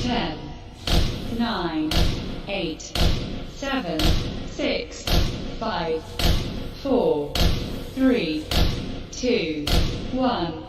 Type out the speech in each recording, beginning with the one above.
10, 9, 8, 7, 6, 5, 4, 3, 2, 1,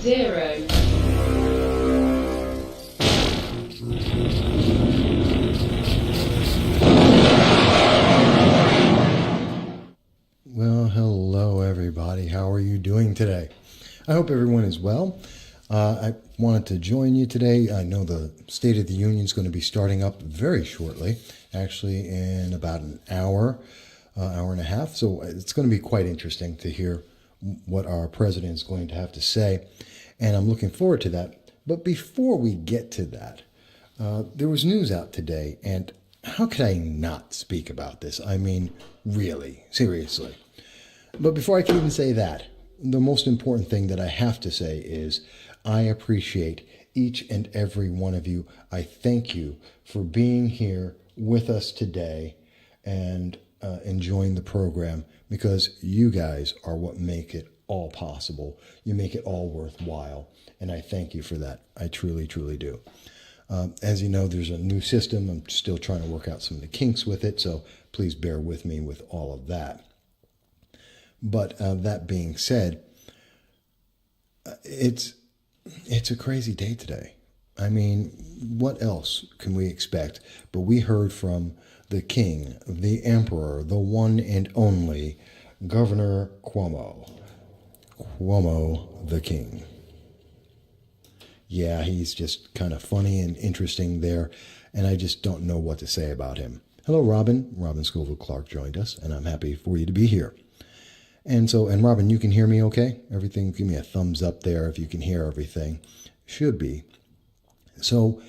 0. Well, hello everybody. How are you doing today? I hope everyone is well. I wanted to join you today. I know the State of the Union is going to be starting up very shortly, actually in about an hour, hour and a half. So it's going to be quite interesting to hear what our president is going to have to say. And I'm looking forward to that. But before we get to that, there was news out today. And how could I not speak about this? I mean, really, seriously. But before I can even say that, the most important thing that I have to say is I appreciate each and every one of you. I thank you for being here with us today and enjoying the program, because you guys are what make it all possible. You make it all worthwhile. And I thank you for that. I truly, truly do. As you know, there's a new system. I'm still trying to work out some of the kinks with it, so please bear with me with all of that. But that being said, it's a crazy day today. I mean, what else can we expect? But we heard from the king, the emperor, the one and only Governor Cuomo. Cuomo the king. Yeah, he's just kind of funny and interesting there, and I just don't know what to say about him. Hello, Robin. Robin Scoville Clark joined us, and I'm happy for you to be here. And Robin, you can hear me okay? Everything, give me a thumbs up there if you can hear everything. Should be. So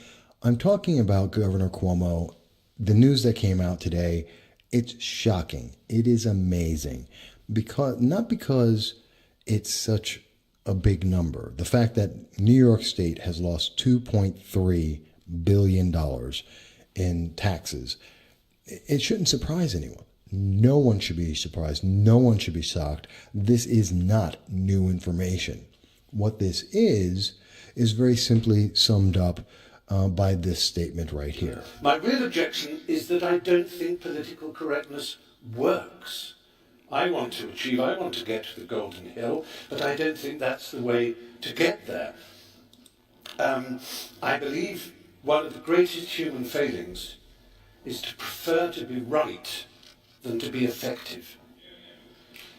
I'm talking about Governor Cuomo. The news that came out today, it's shocking. It is amazing. Not because it's such a big number. The fact that New York State has lost $2.3 billion in taxes, it shouldn't surprise anyone. No one should be surprised. No one should be shocked. This is not new information. What this is very simply summed up by this statement right here. My real objection is that I don't think political correctness works. I want to get to the Golden Hill, but I don't think that's the way to get there. I believe one of the greatest human failings is to prefer to be right than to be effective.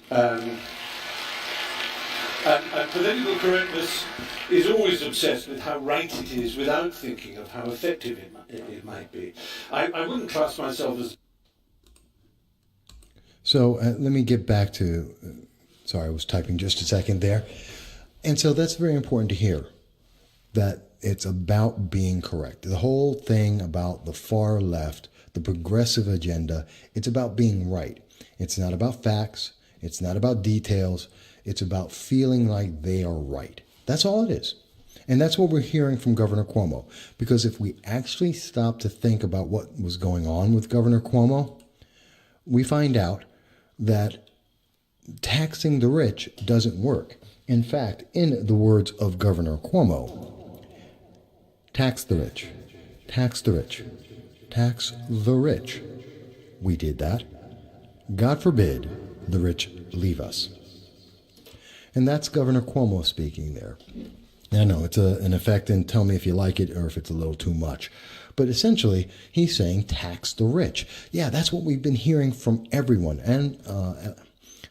And political correctness is always obsessed with how right it is without thinking of how effective it might be. I wouldn't class myself as... So let me get back to, sorry, I was typing just a second there. And so that's very important to hear, that it's about being correct. The whole thing about the far left, the progressive agenda, it's about being right. It's not about facts. It's not about details. It's about feeling like they are right. That's all it is. And that's what we're hearing from Governor Cuomo. Because if we actually stop to think about what was going on with Governor Cuomo, we find out that taxing the rich doesn't work. In fact, in the words of Governor Cuomo, tax the rich, tax the rich, tax the rich. We did that. God forbid the rich leave us. And that's Governor Cuomo speaking there. I know it's an effect, and tell me if you like it or if it's a little too much. But essentially, he's saying tax the rich. Yeah, that's what we've been hearing from everyone. And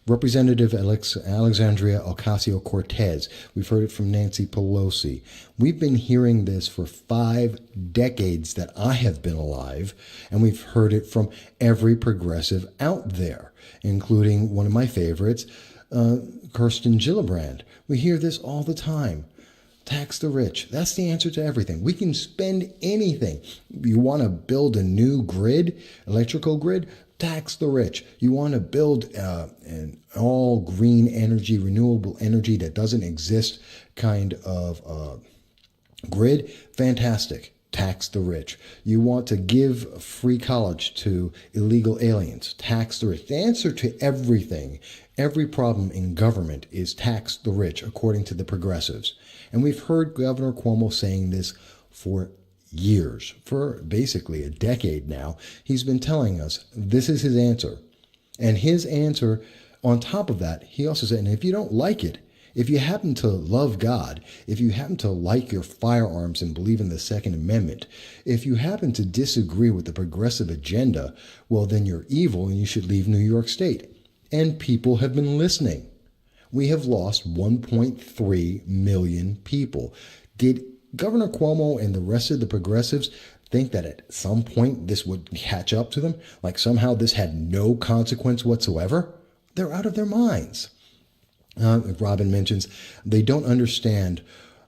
Representative Alexandria Ocasio-Cortez. We've heard it from Nancy Pelosi. We've been hearing this for 5 decades that I have been alive, and we've heard it from every progressive out there, including one of my favorites, Kirsten Gillibrand. We hear this all the time. Tax the rich. That's the answer to everything. We can spend anything. You want to build a new grid, electrical grid? Tax the rich. You want to build an all green energy, renewable energy that doesn't exist kind of grid? Fantastic. Tax the rich. You want to give free college to illegal aliens? Tax the rich. The answer to everything, every problem in government is tax the rich, according to the progressives. And we've heard Governor Cuomo saying this for years, for basically a decade now, he's been telling us this is his answer. And his answer, on top of that, he also said, and if you don't like it, if you happen to love God, if you happen to like your firearms and believe in the Second Amendment, if you happen to disagree with the progressive agenda, well, then you're evil and you should leave New York State. And people have been listening. We have lost 1.3 million people. Did Governor Cuomo and the rest of the progressives think that at some point this would catch up to them? Like somehow this had no consequence whatsoever? They're out of their minds. Robin mentions they don't understand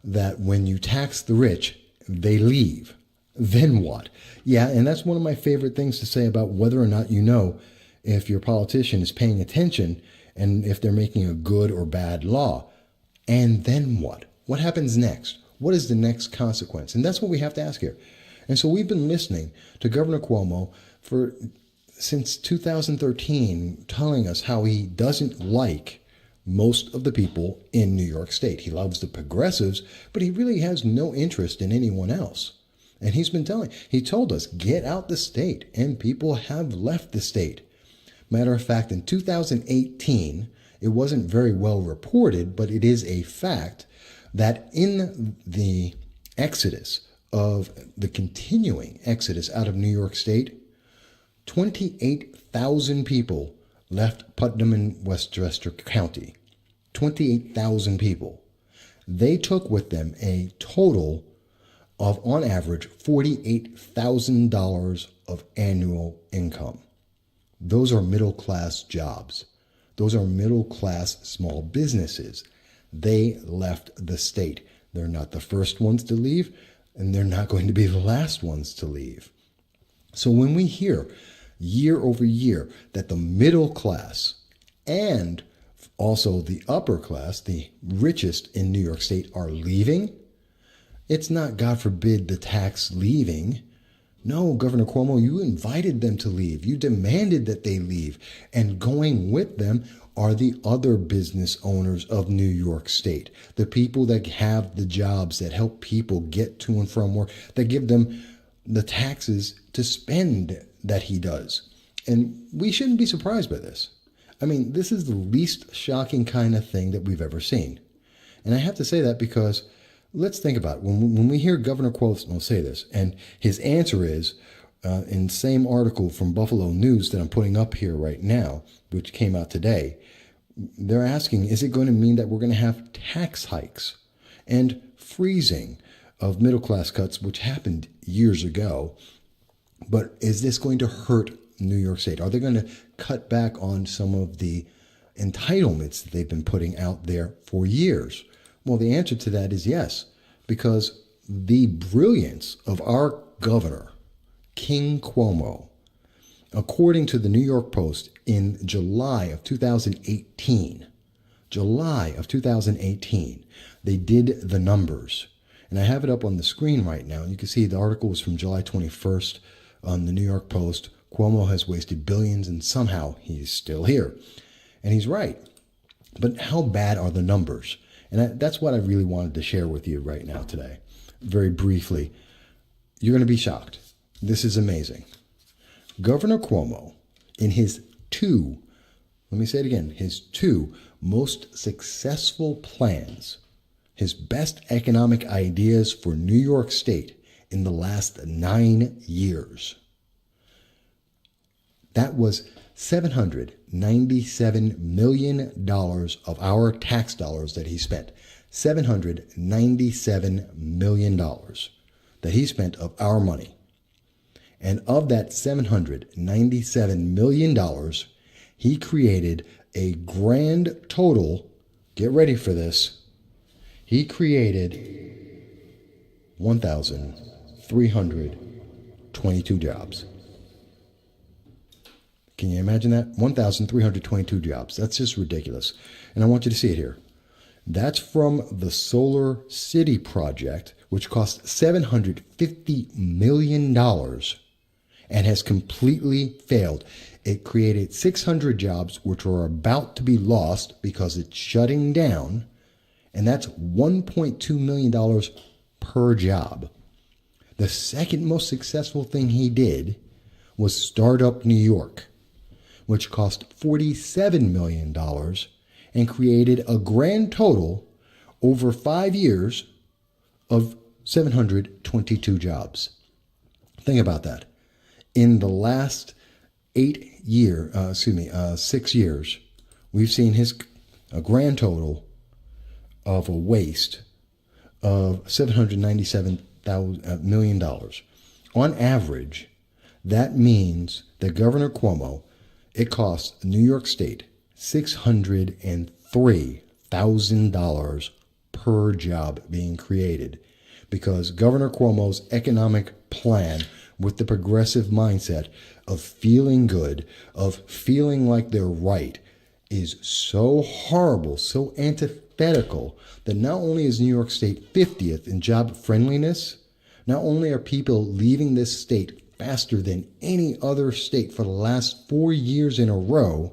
that when you tax the rich, they leave. Then what? Yeah, and that's one of my favorite things to say about whether or not you know if your politician is paying attention and if they're making a good or bad law. And then what? What happens next? What is the next consequence? And that's what we have to ask here. And so we've been listening to Governor Cuomo since 2013, telling us how he doesn't like most of the people in New York State. He loves the progressives, but he really has no interest in anyone else. And he told us, get out the state, and people have left the state. Matter of fact, in 2018, it wasn't very well reported, but it is a fact that in the continuing exodus out of New York State, 28,000 people left Putnam and Westchester County. 28,000 people. They took with them a total of, on average, $48,000 of annual income. Those are middle-class jobs. Those are middle-class small businesses. They left the state. They're not the first ones to leave, and they're not going to be the last ones to leave. So when we hear year over year that the middle class and also the upper class, the richest in New York State, are leaving, it's not, God forbid, the tax leaving. No, Governor Cuomo, you invited them to leave. You demanded that they leave. And going with them are the other business owners of New York State, the people that have the jobs that help people get to and from work, that give them the taxes to spend that he does. And we shouldn't be surprised by this. I mean, this is the least shocking kind of thing that we've ever seen. And I have to say that because let's think about it. When we hear Governor Cuomo say this, and his answer is, in the same article from Buffalo News that I'm putting up here right now, which came out today, they're asking, is it going to mean that we're going to have tax hikes and freezing of middle-class cuts, which happened years ago? But is this going to hurt New York State? Are they going to cut back on some of the entitlements that they've been putting out there for years? Well, the answer to that is yes, because the brilliance of our governor, King Cuomo, according to the New York Post, in July of 2018, they did the numbers. And I have it up on the screen right now. And you can see the article was from July 21st on the New York Post. Cuomo has wasted billions and somehow he's still here. And he's right. But how bad are the numbers? And that's what I really wanted to share with you right now today. Very briefly, you're going to be shocked. This is amazing. Governor Cuomo, in his two most successful plans, his best economic ideas for New York State in the last 9 years, that was $797 million of our tax dollars that he spent. $797 million that he spent of our money. And of that $797 million, he created a grand total, get ready for this, he created 1,322 jobs. Can you imagine that? 1,322 jobs. That's just ridiculous. And I want you to see it here. That's from the Solar City project, which cost $750 million and has completely failed. It created 600 jobs, which are about to be lost because it's shutting down. And that's $1.2 million per job. The second most successful thing he did was Startup New York, which cost $47 million and created a grand total over 5 years of 722 jobs. Think about that. In the last 6 years, we've seen a grand total of a waste of $797 million. On average, that means that Governor Cuomo, it costs New York State $603,000 per job being created, because Governor Cuomo's economic plan with the progressive mindset of feeling good, of feeling like they're right, is so horrible, so antithetical, that not only is New York State 50th in job friendliness, not only are people leaving this state faster than any other state for the last 4 years in a row,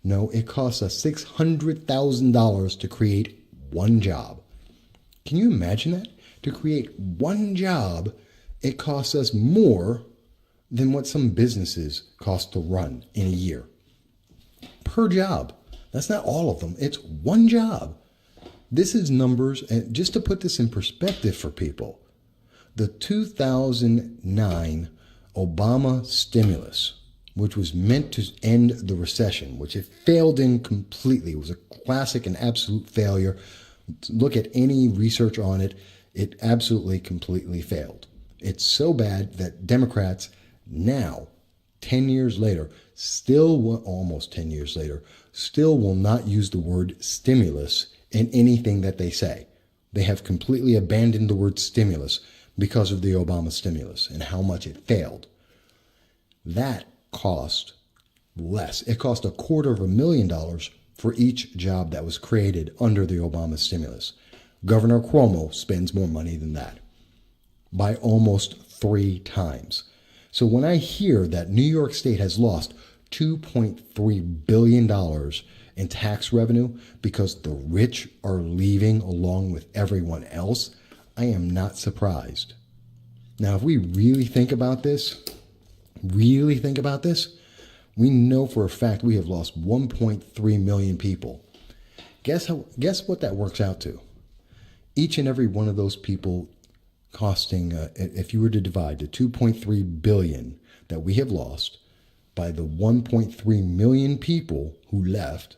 no, it costs us $600,000 to create one job. Can you imagine that? To create one job, it costs us more than what some businesses cost to run in a year. Per job. That's not all of them. It's one job. This is numbers, and just to put this in perspective for people, the 2009 Obama stimulus, which was meant to end the recession, which it failed in completely. It was a classic and absolute failure. Look at any research on it. It absolutely, completely failed. It's so bad that Democrats now, 10 years later, almost 10 years later, still will not use the word stimulus in anything that they say. They have completely abandoned the word stimulus because of the Obama stimulus and how much it failed. That cost less. It cost $250,000 for each job that was created under the Obama stimulus. Governor Cuomo spends more money than that by almost 3 times. So when I hear that New York State has lost $2.3 billion in tax revenue because the rich are leaving along with everyone else, I am not surprised. Now, if we really think about this, we know for a fact we have lost 1.3 million people. Guess what that works out to? Each and every one of those people costing, if you were to divide the 2.3 billion that we have lost by the 1.3 million people who left,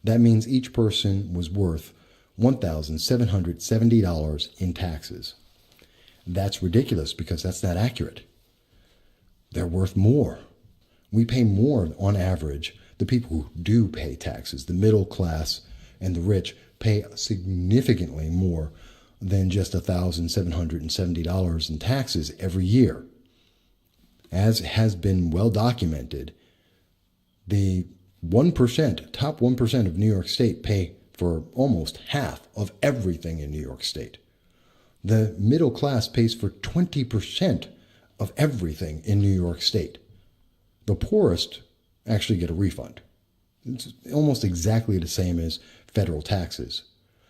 that means each person was worth $1,770 in taxes. That's ridiculous because that's not accurate. They're worth more. We pay more on average. The people who do pay taxes, the middle class and the rich, pay significantly more than just $1,770 in taxes every year. As has been well documented, the 1%, top 1% of New York State pay for almost half of everything in New York State. The middle class pays for 20% of everything in New York State. The poorest actually get a refund. It's almost exactly the same as federal taxes.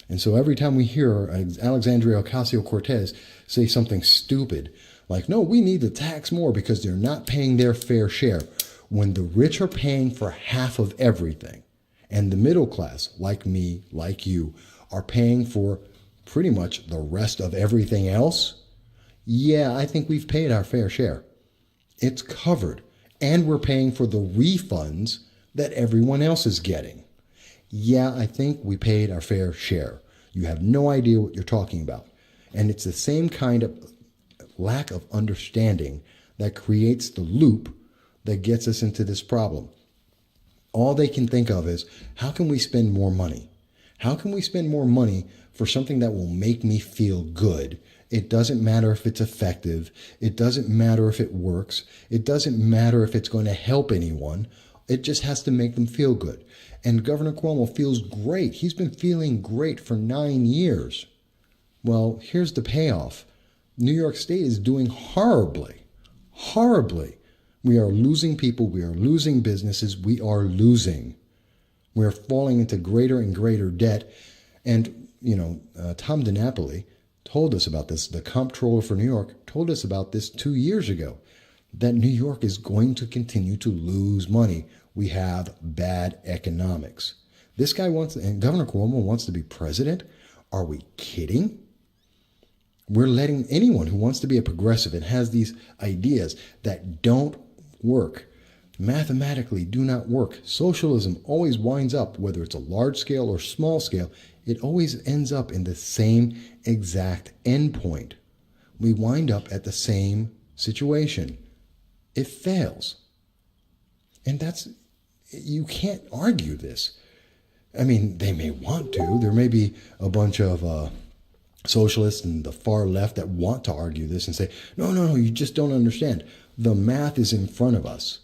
And so every time we hear Alexandria Ocasio-Cortez say something stupid, like, no, we need to tax more because they're not paying their fair share, when the rich are paying for half of everything, and the middle class, like me, like you, are paying for pretty much the rest of everything else, yeah, I think we've paid our fair share. It's covered. And we're paying for the refunds that everyone else is getting. Yeah, I think we paid our fair share. You have no idea what you're talking about. And it's the same kind of lack of understanding that creates the loop that gets us into this problem. All they can think of is, how can we spend more money? How can we spend more money for something that will make me feel good? It doesn't matter if it's effective. It doesn't matter if it works. It doesn't matter if it's going to help anyone. It just has to make them feel good. And Governor Cuomo feels great. He's been feeling great for 9 years. Well, here's the payoff. New York State is doing horribly, horribly. We are losing people. We are losing businesses. We are losing. We're falling into greater and greater debt. And, Tom DiNapoli told us about this. The comptroller for New York told us about this 2 years ago, that New York is going to continue to lose money. We have bad economics. This guy wants, and Governor Cuomo wants to be president? Are we kidding? We're letting anyone who wants to be a progressive and has these ideas that don't work, mathematically do not work. Socialism always winds up, whether it's a large scale or small scale, it always ends up in the same exact endpoint. We wind up at the same situation. It fails. And you can't argue this. I mean, they may want to. There may be a bunch of socialists and the far left that want to argue this and say, no, you just don't understand. The math is in front of us.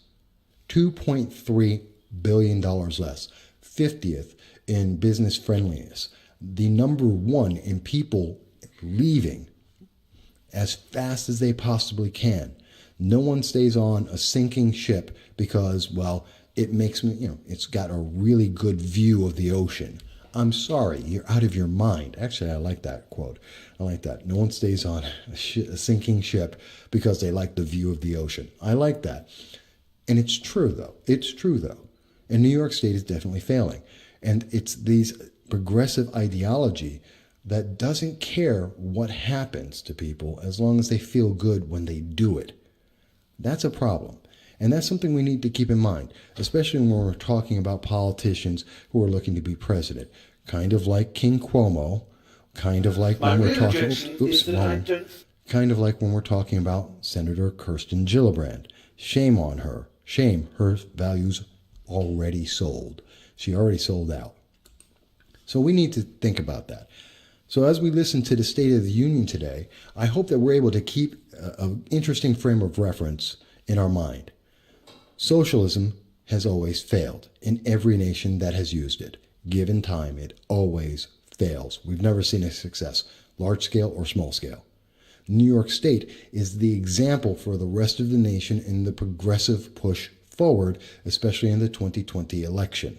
$2.3 billion less. 50th in business friendliness. The number one in people leaving as fast as they possibly can. No one stays on a sinking ship because, well, it makes me, it's got a really good view of the ocean. I'm sorry, you're out of your mind. Actually, I like that quote. I like that. No one stays on a sinking ship because they like the view of the ocean. I like that. And it's true, though. It's true, though. And New York State is definitely failing. And it's these progressive ideology that doesn't care what happens to people as long as they feel good when they do it. That's a problem. And that's something we need to keep in mind, especially when we're talking about politicians who are looking to be president. Kind of like King Cuomo, kind of like when we're talking kind of like when we're talking about Senator Kirsten Gillibrand. Shame on her. Shame. Her values already sold. She already sold out. So we need to think about that. So as we listen to the State of the Union today, I hope that we're able to keep an interesting frame of reference in our mind. Socialism has always failed in every nation that has used it. Given time, it always fails. We've never seen a success, large scale or small scale. New York State is the example for the rest of the nation in the progressive push forward, especially in the 2020 election.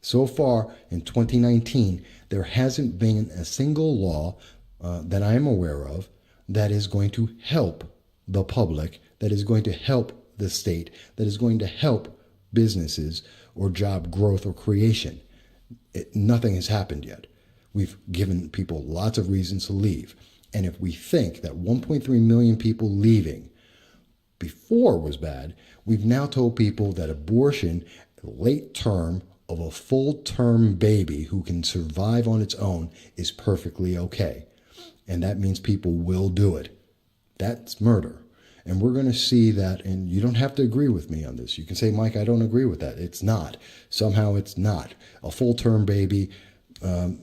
So far in 2019, there hasn't been a single law that I am aware of that is going to help the public, that is going to help the state, that is going to help businesses or job growth or creation. Nothing has happened yet. We've given people lots of reasons to leave. And if we think that 1.3 million people leaving before was bad, we've now told people that abortion, late term of a full-term baby who can survive on its own, is perfectly okay. And that means people will do it. That's murder. And we're going to see that, and you don't have to agree with me on this. You can say, Mike, I don't agree with that. It's not. Somehow it's not. A full-term baby it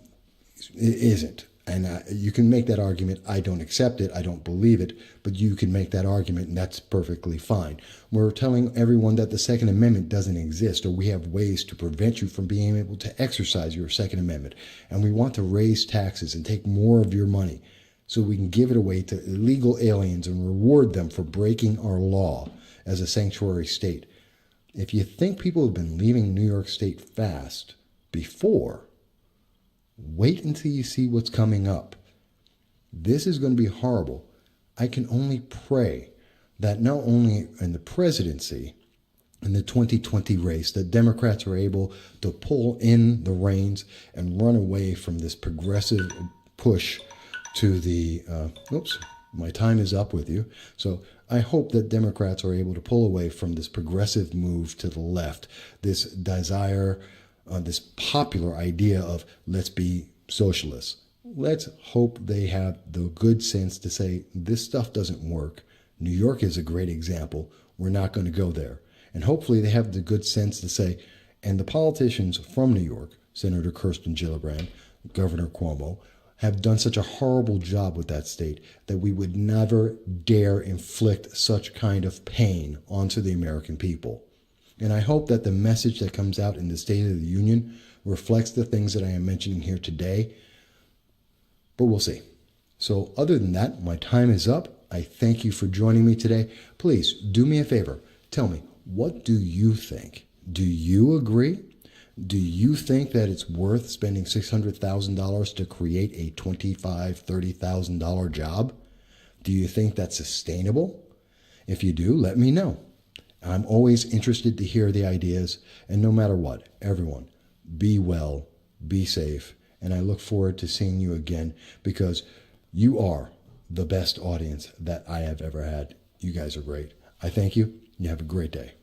isn't. And you can make that argument. I don't accept it. I don't believe it. But you can make that argument, and that's perfectly fine. We're telling everyone that the Second Amendment doesn't exist, or we have ways to prevent you from being able to exercise your Second Amendment. And we want to raise taxes and take more of your money so we can give it away to illegal aliens and reward them for breaking our law as a sanctuary state. If you think people have been leaving New York State fast before, wait until you see what's coming up. This is going to be horrible. I can only pray that not only in the presidency, in the 2020 race, that Democrats are able to pull in the reins and run away from this progressive push to the, my time is up with you. So I hope that Democrats are able to pull away from this progressive move to the left, this desire, this popular idea of let's be socialists. Let's hope they have the good sense to say this stuff doesn't work. New York is a great example. We're not going to go there. And hopefully they have the good sense to say, and the politicians from New York, Senator Kirsten Gillibrand, Governor Cuomo, have done such a horrible job with that state that we would never dare inflict such kind of pain onto the American people. And I hope that the message that comes out in the State of the Union reflects the things that I am mentioning here today. But we'll see. So other than that, my time is up. I thank you for joining me today. Please do me a favor. Tell me, what do you think? Do you agree? Do you think that it's worth spending $600,000 to create a $25,000, $30,000 job? Do you think that's sustainable? If you do, let me know. I'm always interested to hear the ideas, and no matter what, everyone, be well, be safe, and I look forward to seeing you again because you are the best audience that I have ever had. You guys are great. I thank you. You have a great day.